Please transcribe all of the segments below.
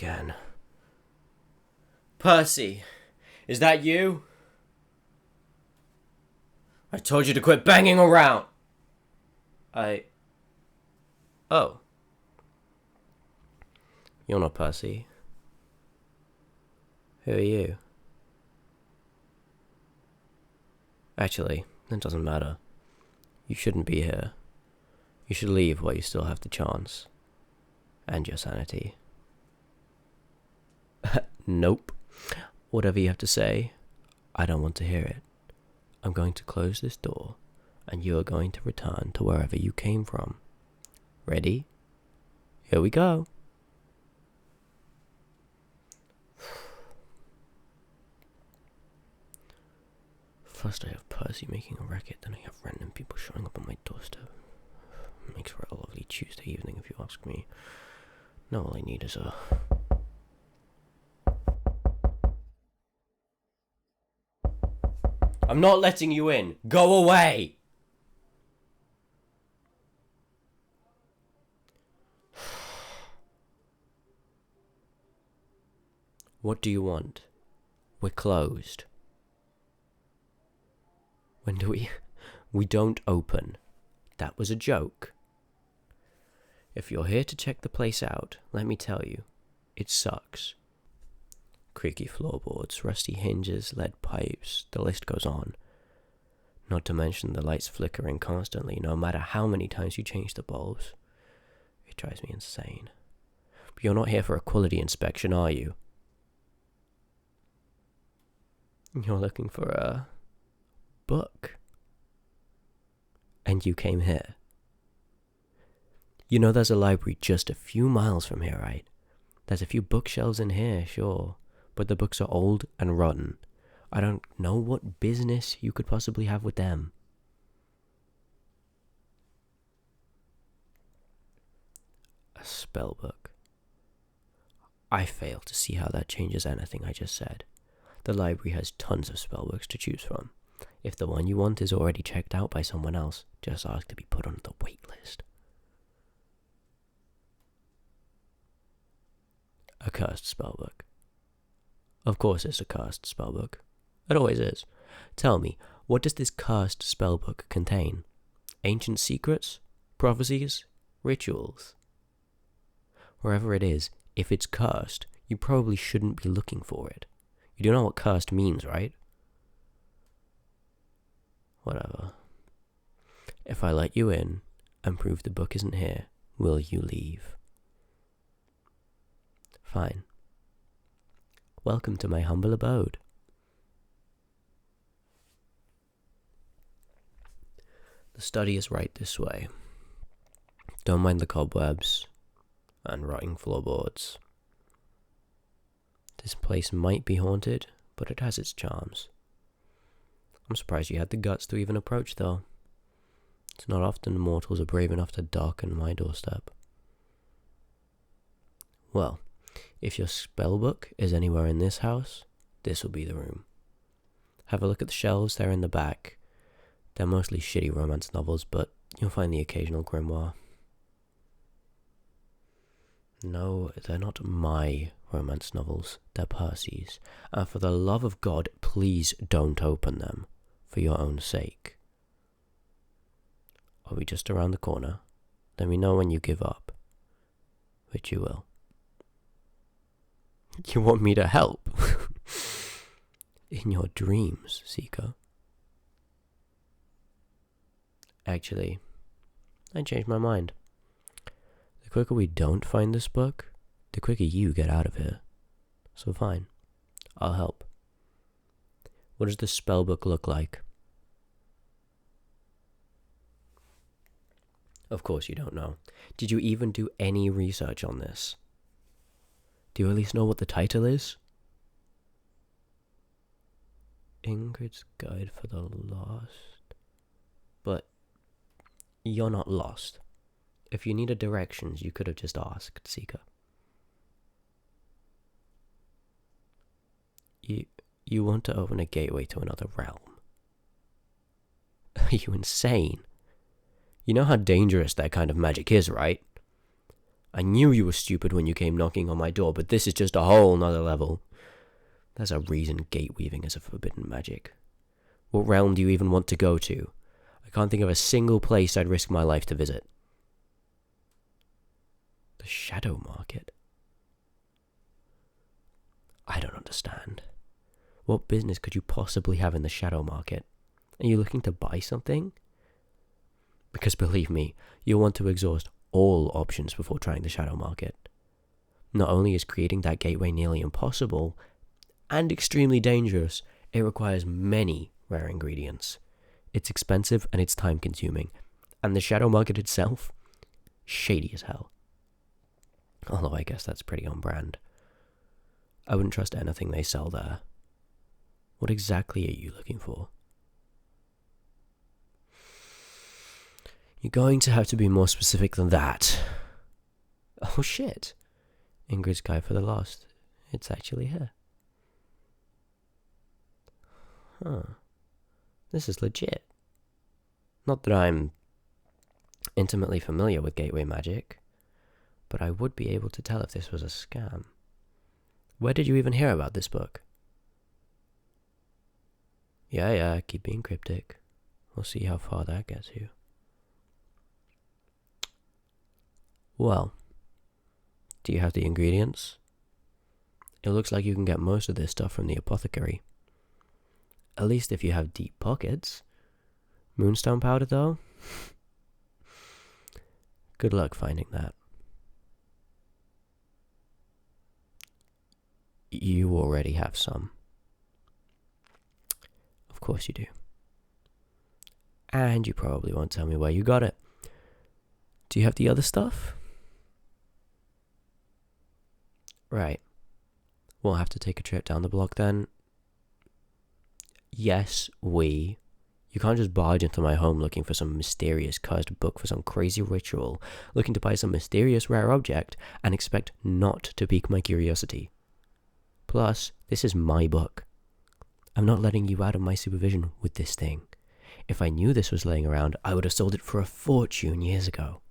again. Percy, is that you? I told you to quit banging around. Oh. You're not Percy. Who are you? Actually, it doesn't matter. You shouldn't be here. You should leave while you still have the chance. And your sanity. Nope. Whatever you have to say, I don't want to hear it. I'm going to close this door, and you are going to return to wherever you came from. Ready? Here we go. First I have Percy making a racket, then I have random people showing up on my doorstep. Makes for a lovely Tuesday evening if you ask me. Now all I need is a... I'm not letting you in. Go away! What do you want? We're closed. When do we... We don't open. That was a joke. If you're here to check the place out, let me tell you, it sucks. Creaky floorboards, rusty hinges, lead pipes, the list goes on. Not to mention the lights flickering constantly, no matter how many times you change the bulbs. It drives me insane. But you're not here for a quality inspection, are you? You're looking for a... book. And you came here. You know there's a library just a few miles from here, right? There's a few bookshelves in here, sure, but the books are old and rotten. I don't know what business you could possibly have with them. A spell book. I fail to see how that changes anything I just said. The library has tons of spellbooks to choose from. If the one you want is already checked out by someone else, just ask to be put on the wait list. A cursed spellbook. Of course it's a cursed spellbook. It always is. Tell me, what does this cursed spellbook contain? Ancient secrets? Prophecies? Rituals? Wherever it is, if it's cursed, you probably shouldn't be looking for it. You do know what cursed means, right? Whatever. If I let you in and prove the book isn't here, will you leave? Fine. Welcome to my humble abode. The study is right this way. Don't mind the cobwebs and rotting floorboards. This place might be haunted, but it has its charms. I'm surprised you had the guts to even approach, though. It's not often mortals are brave enough to darken my doorstep. Well, if your spellbook is anywhere in this house, this will be the room. Have a look at the shelves there in the back. They're mostly shitty romance novels, but you'll find the occasional grimoire. No, they're not my romance novels. They're Percy's. And for the love of God, please don't open them. For your own sake. Are we just around the corner? Let me know when you give up. Which you will. You want me to help? In your dreams, Seeker. Actually, I changed my mind. The quicker we don't find this book, the quicker you get out of here. So fine, I'll help. What does the spellbook look like? Of course you don't know. Did you even do any research on this? Do you at least know what the title is? Ingrid's Guide for the Lost. But you're not lost. If you needed directions, you could have just asked, Seeker. You want to open a gateway to another realm? Are you insane? You know how dangerous that kind of magic is, right? I knew you were stupid when you came knocking on my door, but this is just a whole nother level. There's a reason gate weaving is a forbidden magic. What realm do you even want to go to? I can't think of a single place I'd risk my life to visit. The Shadow Market? I don't understand. What business could you possibly have in the Shadow Market? Are you looking to buy something? Because believe me, you'll want to exhaust all options before trying the Shadow Market. Not only is creating that gateway nearly impossible, and extremely dangerous, it requires many rare ingredients. It's expensive and it's time consuming. And the Shadow Market itself? Shady as hell. Although I guess that's pretty on brand. I wouldn't trust anything they sell there. What exactly are you looking for? You're going to have to be more specific than that. Oh shit. Ingrid's Guide for the Lost. It's actually here. Huh. This is legit. Not that I'm intimately familiar with gateway magic, but I would be able to tell if this was a scam. Where did you even hear about this book? Yeah, keep being cryptic. We'll see how far that gets you. Well, do you have the ingredients? It looks like you can get most of this stuff from the apothecary. At least if you have deep pockets. Moonstone powder, though? Good luck finding that. You already have some. Of course you do. And you probably won't tell me where you got it. Do you have the other stuff? Right. We'll have to take a trip down the block then. Yes, we. You can't just barge into my home looking for some mysterious cursed book for some crazy ritual, looking to buy some mysterious rare object, and expect not to pique my curiosity. Plus, this is my book. I'm not letting you out of my supervision with this thing. If I knew this was laying around, I would have sold it for a fortune years ago.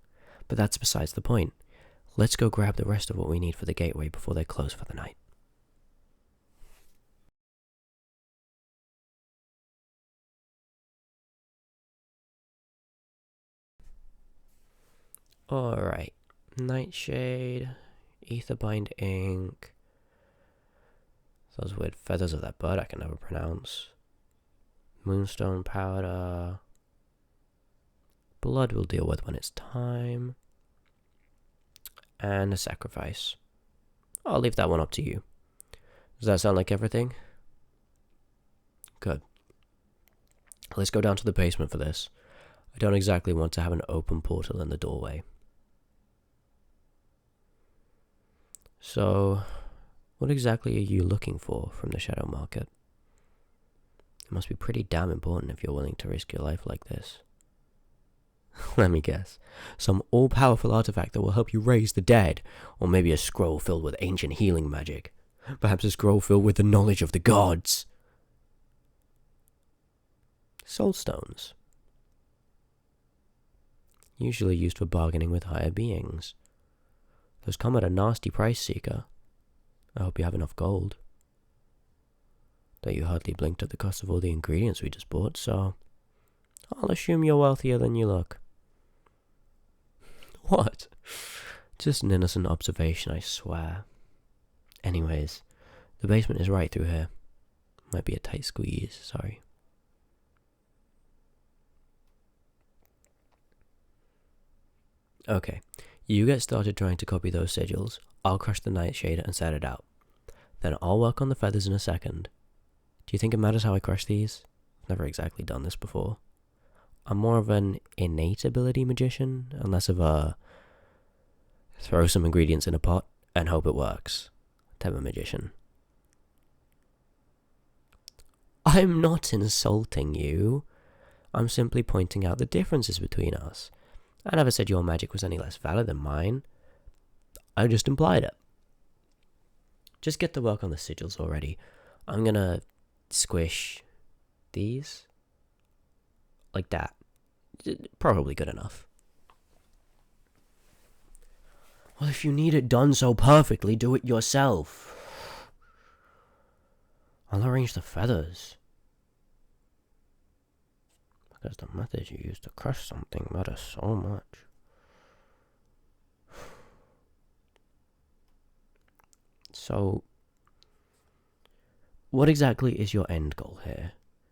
But that's besides the point. Let's go grab the rest of what we need for the gateway before they close for the night. Alright. Nightshade, Etherbind ink. Those weird feathers of that bird I can never pronounce. Moonstone powder. Blood we'll deal with when it's time. And a sacrifice. I'll leave that one up to you. Does that sound like everything? Good. Let's go down to the basement for this. I don't exactly want to have an open portal in the doorway. So, what exactly are you looking for from the Shadow Market? It must be pretty damn important if you're willing to risk your life like this. Let me guess. Some all-powerful artifact that will help you raise the dead, or maybe a scroll filled with ancient healing magic. Perhaps a scroll filled with the knowledge of the gods. Soul stones. Usually used for bargaining with higher beings. Those come at a nasty price, Seeker. I hope you have enough gold. Though you hardly blinked at the cost of all the ingredients we just bought, so I'll assume you're wealthier than you look. What? Just an innocent observation, I swear. Anyways, the basement is right through here. Might be a tight squeeze, sorry. Okay, you get started trying to copy those sigils. I'll crush the nightshade and set it out. Then I'll work on the feathers in a second. Do you think it matters how I crush these? I've never exactly done this before. I'm more of an innate ability magician, and less of a throw some ingredients in a pot and hope it works type of magician. I'm not insulting you. I'm simply pointing out the differences between us. I never said your magic was any less valid than mine. I just implied it. Just get to work on the sigils already. I'm gonna squish these like that. Probably good enough. Well, if you need it done so perfectly, do it yourself. I'll arrange the feathers. Because the method you use to crush something matters so much. So, what exactly is your end goal here?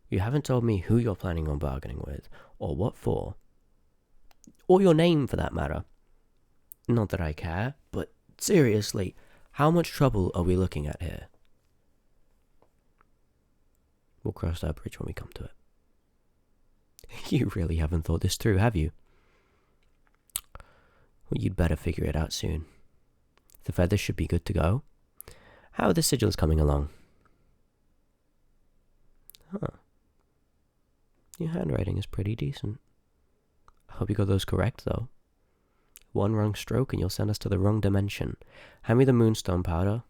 You haven't told me who you're planning on bargaining with, or what for. Or your name, for that matter. Not that I care, but seriously, how much trouble are we looking at here? We'll cross that bridge when we come to it. You really haven't thought this through, have you? Well, you'd better figure it out soon. The feathers should be good to go. How are the sigils coming along? Huh. Your handwriting is pretty decent. I hope you got those correct, though. One wrong stroke and you'll send us to the wrong dimension. Hand me the moonstone powder.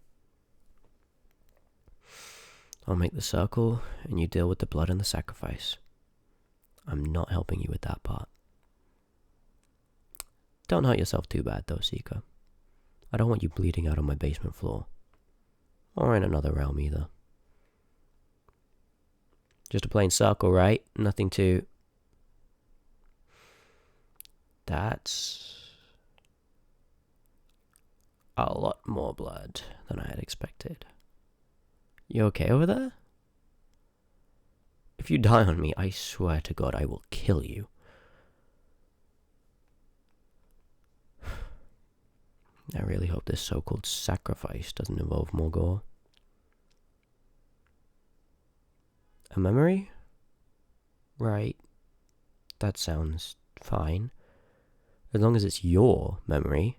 I'll make the circle, and you deal with the blood and the sacrifice. I'm not helping you with that part. Don't hurt yourself too bad, though, Seeker. I don't want you bleeding out on my basement floor. Or in another realm, either. Just a plain circle, right? Nothing too... That's... a lot more blood than I had expected. You okay over there? If you die on me, I swear to God I will kill you. I really hope this so-called sacrifice doesn't involve more gore. A memory? Right. That sounds fine. As long as it's your memory.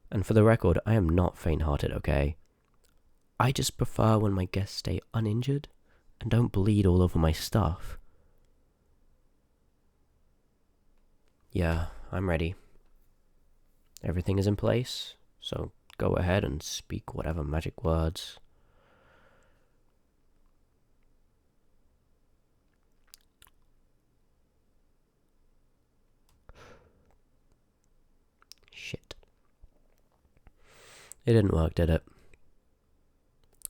And for the record, I am not faint-hearted, okay? I just prefer when my guests stay uninjured and don't bleed all over my stuff. Yeah, I'm ready. Everything is in place, so go ahead and speak whatever magic words. Shit. It didn't work, did it?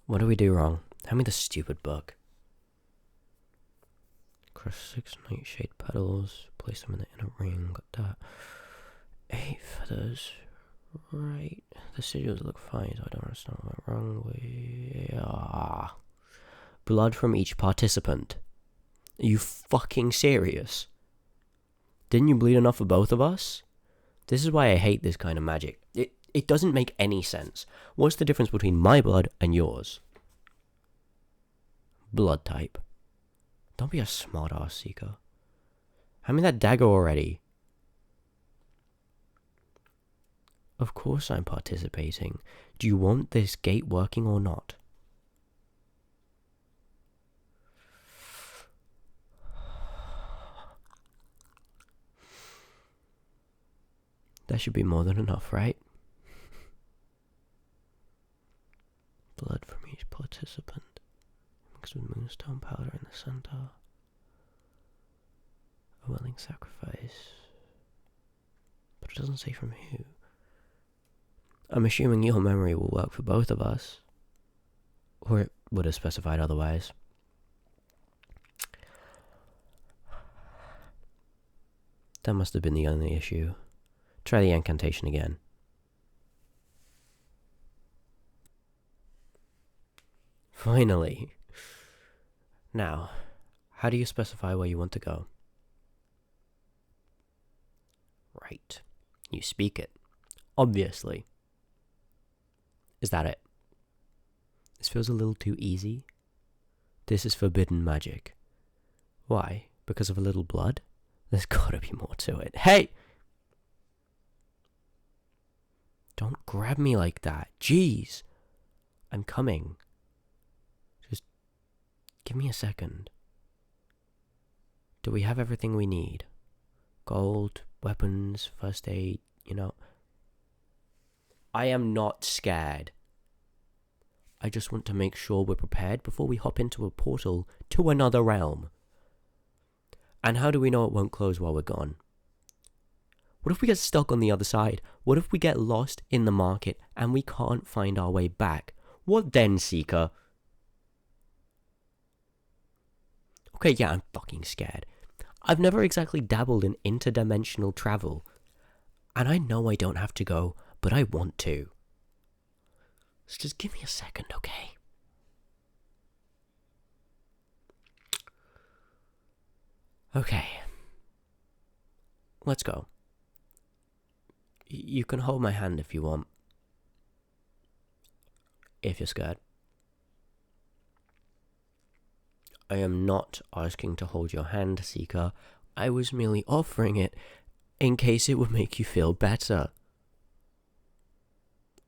What do we do wrong? Hand me the stupid book. Crush 6 nightshade petals. Place them in the inner ring. Got that. 8 feathers. Right. The sigils look fine, so I don't understand what went wrong. Blood from each participant. Are you fucking serious? Didn't you bleed enough for both of us? This is why I hate this kind of magic. It doesn't make any sense. What's the difference between my blood and yours? Blood type. Don't be a smart-ass, Seeker. Hand me that dagger already. Of course I'm participating. Do you want this gate working or not? That should be more than enough, right? Blood from each participant. Mixed with moonstone powder in the center. A willing sacrifice. But it doesn't say from who. I'm assuming your memory will work for both of us. Or it would have specified otherwise. That must have been the only issue. Try the incantation again. Finally. Now, how do you specify where you want to go? Right. You speak it. Obviously. Is that it? This feels a little too easy. This is forbidden magic. Why? Because of a little blood? There's gotta be more to it. Hey! Don't grab me like that. Jeez. I'm coming. Just give me a second. Do we have everything we need? Gold, weapons, first aid, you know. I am not scared. I just want to make sure we're prepared before we hop into a portal to another realm. And how do we know it won't close while we're gone? What if we get stuck on the other side? What if we get lost in the market and we can't find our way back? What then, Seeker? Okay, yeah, I'm fucking scared. I've never exactly dabbled in interdimensional travel. And I know I don't have to go, but I want to. So just give me a second, okay? Okay. Let's go. You can hold my hand if you want. If you're scared. I am not asking to hold your hand, Seeker. I was merely offering it in case it would make you feel better.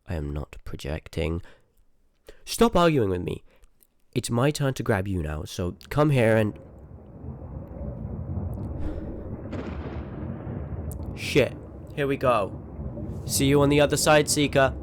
I am not projecting. Stop arguing with me. It's my turn to grab you now, so come here and... Shit. Here we go. See you on the other side, Seeker.